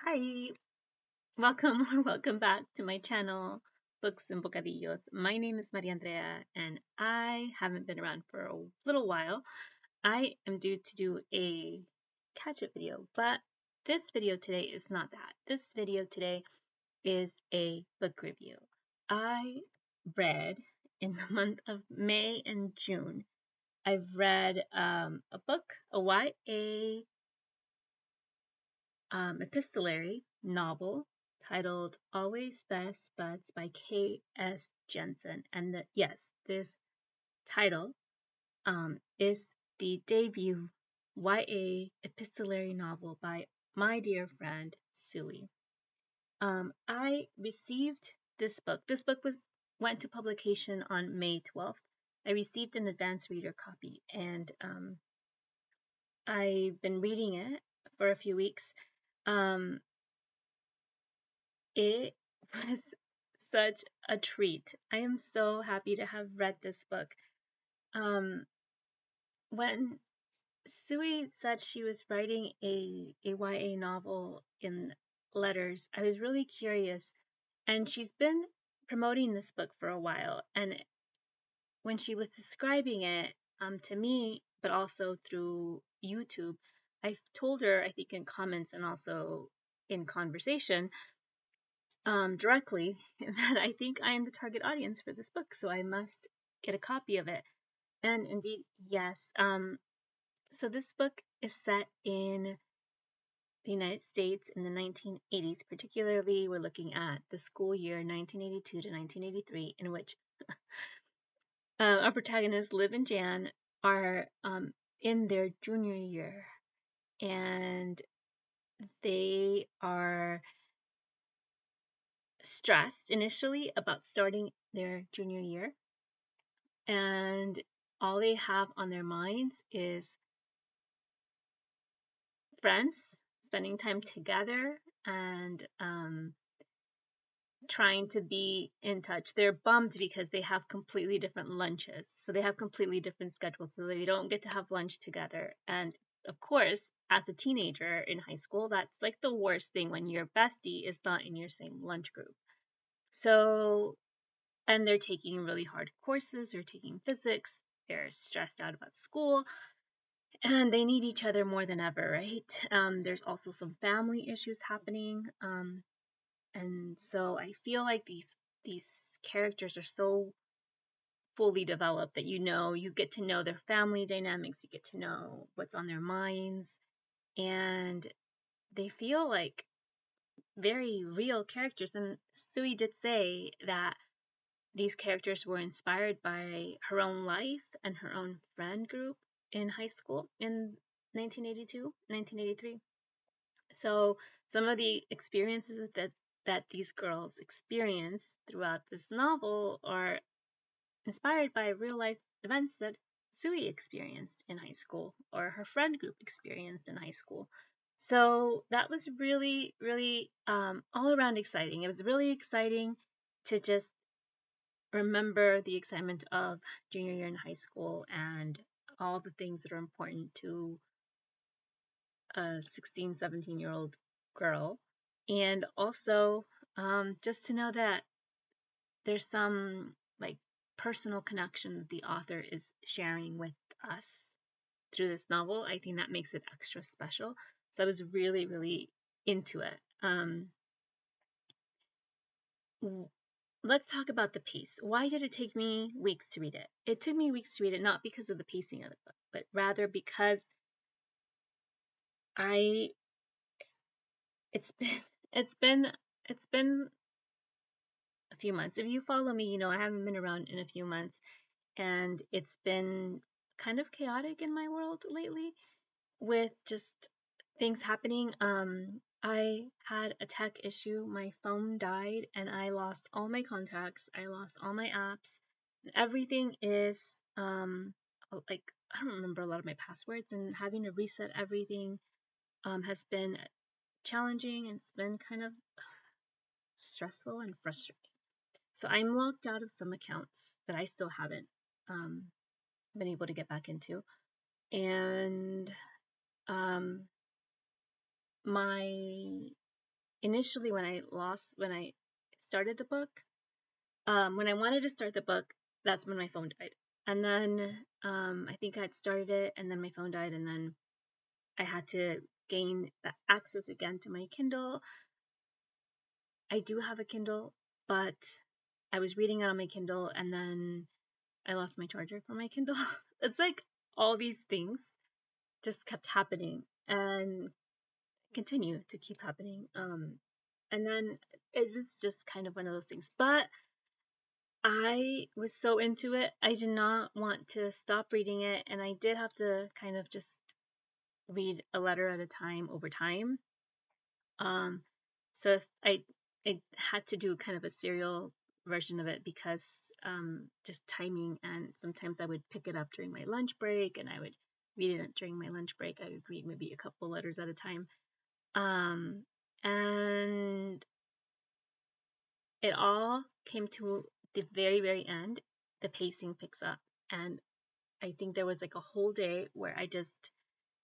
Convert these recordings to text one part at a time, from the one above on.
Hi, welcome or welcome back to my channel, Books and Bocadillos. My name is Maria Andrea, and I haven't been around for a little while. I am due to do a catch-up video, but this video today is not that. This video today is a book review. I read in the month of May and June. I've read a book, a YA epistolary novel titled Always Best Buds by K.S. Jensen. And yes, this title is the debut YA epistolary novel by my dear friend Suey. I received this book. This book went to publication on May 12th. I received an advance reader copy, and I've been reading it for a few weeks. It was such a treat. I am so happy to have read this book. When Suey said she was writing a YA novel in letters, I was really curious. And she's been promoting this book for a while. And when she was describing it to me, but also through YouTube, I told her, I think in comments and also in conversation, directly that I think I am the target audience for this book, so I must get a copy of it. And indeed, yes. So this book is set in the United States in the 1980s. Particularly, we're looking at the school year 1982 to 1983, in which our protagonists, Liv and Jan, are in their junior year, and they are stressed initially about starting their junior year, and all they have on their minds is friends, spending time together, and trying to be in touch. They're bummed because they have completely different lunches, so they have completely different schedules, so they don't get to have lunch together. And of course, as a teenager in high school, that's like the worst thing when your bestie is not in your same lunch group. So, and they're taking really hard courses, they're taking physics, they're stressed out about school, and they need each other more than ever, right? There's also some family issues happening, and so I feel like these characters are so fully developed that you get to know their family dynamics, you get to know what's on their minds, and they feel like very real characters. And Sui did say that these characters were inspired by her own life and her own friend group in high school in 1982, 1983. So some of the experiences that these girls experience throughout this novel are inspired by real life events that Sui experienced in high school or her friend group experienced in high school. So that was really, really all around exciting. It was really exciting to just remember the excitement of junior year in high school and all the things that are important to a 16, 17-year-old girl. And also just to know that there's some like personal connection that the author is sharing with us through this novel. I think that makes it extra special. So I was really, really into it. Let's talk about the pace. Why did it take me weeks to read it? It took me weeks to read it not because of the pacing of the book, but rather because I it's been it's been it's been a few months. If you follow me, you know I haven't been around in a few months, and it's been kind of chaotic in my world lately with just things happening. I had a tech issue. My phone died and I lost all my contacts. I lost all my apps. Everything is like I don't remember a lot of my passwords, and having to reset everything has been challenging, and it's been kind of stressful and frustrating. So I'm locked out of some accounts that I still haven't um, been able to get back into, and um, my initially when I started the book, when I wanted to start the book, that's when my phone died. And then I think I had started it, and then my phone died, and then I had to gain access again to my Kindle. I do have a Kindle, but I was reading it on my Kindle, and then I lost my charger for my Kindle. It's like all these things just kept happening and continue to keep happening. And then it was just kind of one of those things. But I was so into it, I did not want to stop reading it, and I did have to kind of just read a letter at a time over time. Um, so if I had to do kind of a serial version of it because just timing, and sometimes I would pick it up during my lunch break and I would read it during my lunch break. I would read maybe a couple letters at a time. Um, and it all came to the very, very end. The pacing picks up. And I think there was like a whole day where I just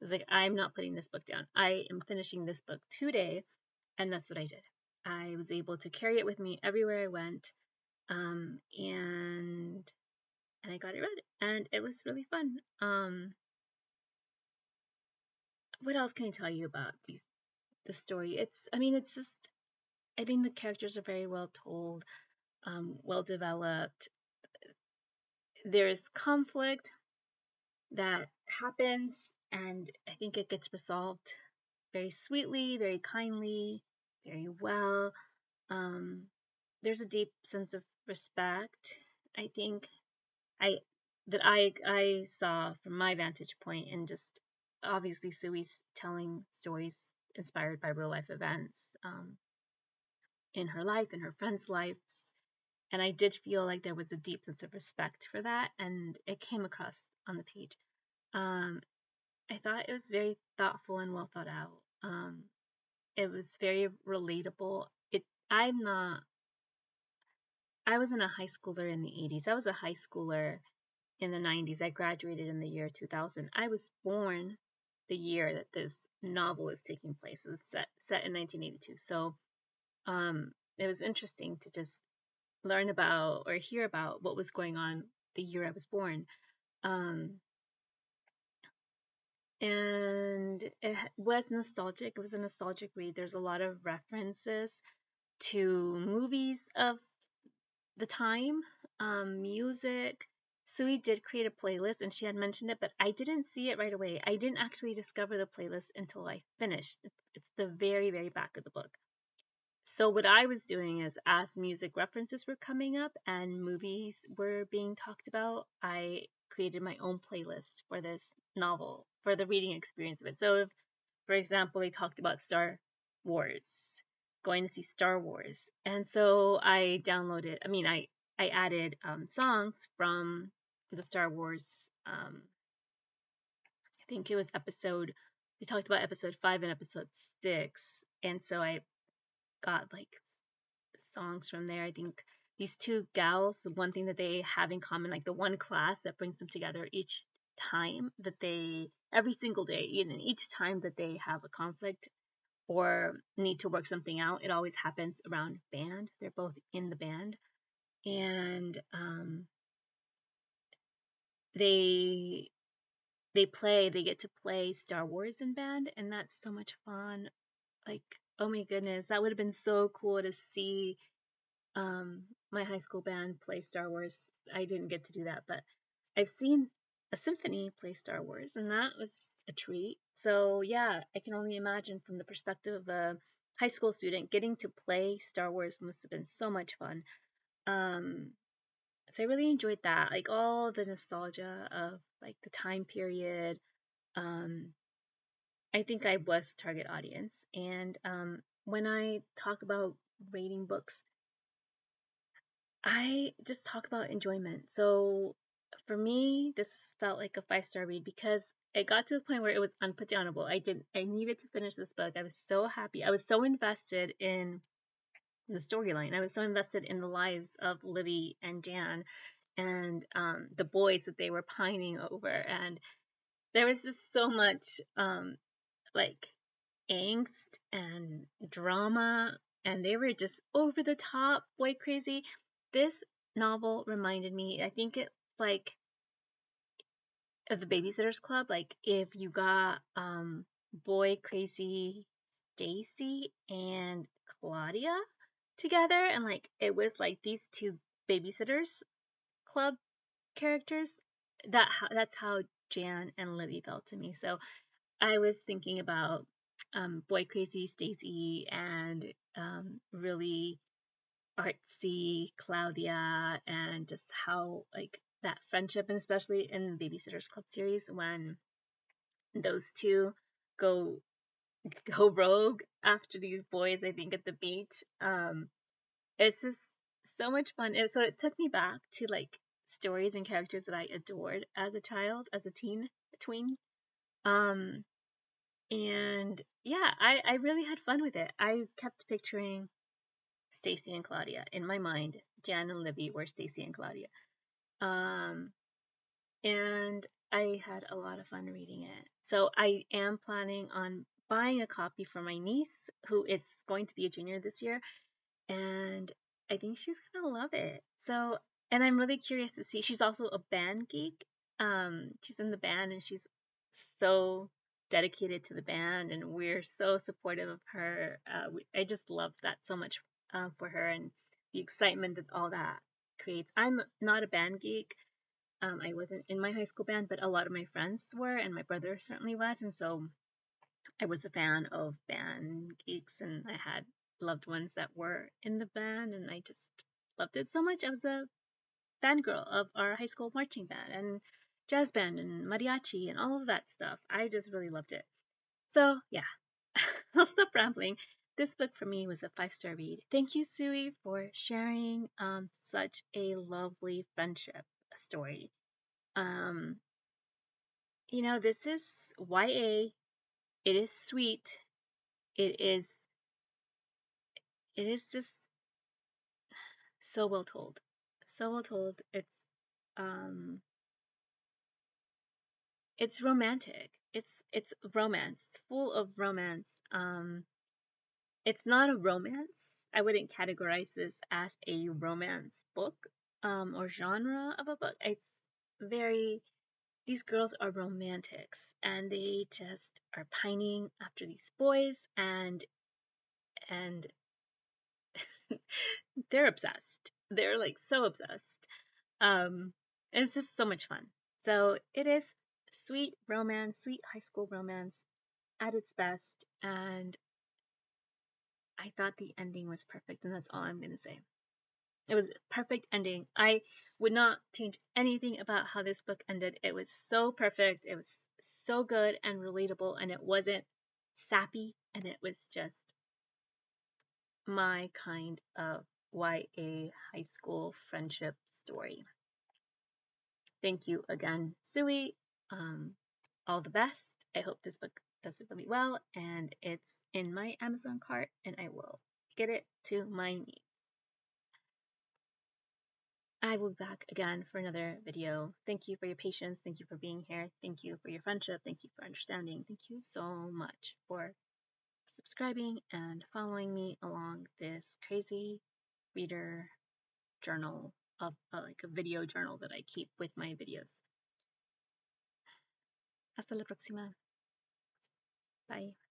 was like, I'm not putting this book down. I am finishing this book today. And that's what I did. I was able to carry it with me everywhere I went. And I got it read. And it was really fun. What else can I tell you about the story? It's just, I think the characters are very well told, well developed. There's conflict that happens, and I think it gets resolved very sweetly, very kindly, very well. Um, there's a deep sense of respect, I think, I I saw from my vantage point, and just obviously Suey's telling stories inspired by real life events in her life, in her friends' lives. And I did feel like there was a deep sense of respect for that, and it came across on the page. Um, I thought it was very thoughtful and well thought out. It was very relatable. I'm not. I wasn't a high schooler in the 80s. I was a high schooler in the 90s. I graduated in the year 2000. I was born the year that this novel is taking place. It was set in 1982. So it was interesting to just learn about or hear about what was going on the year I was born. Um, and it was nostalgic. It was a nostalgic read. There's a lot of references to movies of the time, music. Sui did create a playlist and she had mentioned it, but I didn't see it right away. I didn't actually discover the playlist until I finished. It's the very, very back of the book. So what I was doing is, as music references were coming up and movies were being talked about, I created my own playlist for this novel, for the reading experience of it. So if, for example, they talked about Star Wars, going to see Star Wars, and so I downloaded. I added songs from the Star Wars. I think it was episode. They talked about episode 5 and episode 6, and so I got like songs from there. I think these two gals, the one thing that they have in common, like the one class that brings them together each time that they, every single day, each time that they have a conflict or need to work something out, it always happens around band. They're both in the band, and they they get to play Star Wars in band, and that's so much fun. Like, oh my goodness, that would have been so cool to see my high school band play Star Wars. I didn't get to do that, but I've seen a symphony play Star Wars, and that was a treat. So yeah, I can only imagine from the perspective of a high school student, getting to play Star Wars must have been so much fun. Um, so I really enjoyed that, like all the nostalgia of like the time period. Um, I think I was target audience, and when I talk about rating books, I just talk about enjoyment. So for me, this felt like a 5-star read because it got to the point where it was unputdownable. I needed to finish this book. I was so happy. I was so invested in the storyline. I was so invested in the lives of Livy and Jan and the boys that they were pining over. And there was just so much like angst and drama, and they were just over the top, boy crazy. This novel reminded me, I think it like of the Babysitters Club, like if you got boy crazy Stacy and Claudia together, and like it was like these two Babysitters Club characters, that's how Jan and Libby felt to me. So I was thinking about boy crazy Stacy and really artsy Claudia, and just how like that friendship, and especially in the Babysitters Club series when those two go go rogue after these boys, I think at the beach. It's just so much fun. So it took me back to like stories and characters that I adored as a child, as a tween. Um, and yeah, I really had fun with it. I kept picturing Stacy and Claudia in my mind. Jan and Libby were Stacy and Claudia. Um, and I had a lot of fun reading it. So I am planning on buying a copy for my niece, who is going to be a junior this year, and I think she's gonna love it. So, and I'm really curious to see. She's also a band geek. She's in the band, and she's so dedicated to the band, and we're so supportive of her. I just love that so much for her, and the excitement that all that creates. I'm not a band geek. I wasn't in my high school band, but a lot of my friends were, and my brother certainly was, and so I was a fan of band geeks, and I had loved ones that were in the band, and I just loved it so much. I was a fangirl of our high school marching band and jazz band and mariachi and all of that stuff. I just really loved it. So, yeah, I'll stop rambling. This book for me was a 5-star read. Thank you, Suey, for sharing such a lovely friendship story. Um, this is YA. It is sweet. It is just so well told. So well told. Um it's romantic. It's romance. It's full of romance. It's not a romance. I wouldn't categorize this as a romance book or genre of a book. It's very these girls are romantics, and they just are pining after these boys, and they're obsessed. They're like so obsessed. And it's just so much fun. So it is sweet romance, sweet high school romance at its best. And I thought the ending was perfect, and that's all I'm going to say. It was a perfect ending. I would not change anything about how this book ended. It was so perfect. It was so good and relatable, and it wasn't sappy, and it was just my kind of YA high school friendship story. Thank you again, Suey. All the best. I hope this book does it really well, and it's in my Amazon cart, and I will get it to my niece. I will be back again for another video. Thank you for your patience. Thank you for being here. Thank you for your friendship. Thank you for understanding. Thank you so much for subscribing and following me along this crazy reader journal of like a video journal that I keep with my videos. Hasta la próxima. Bye.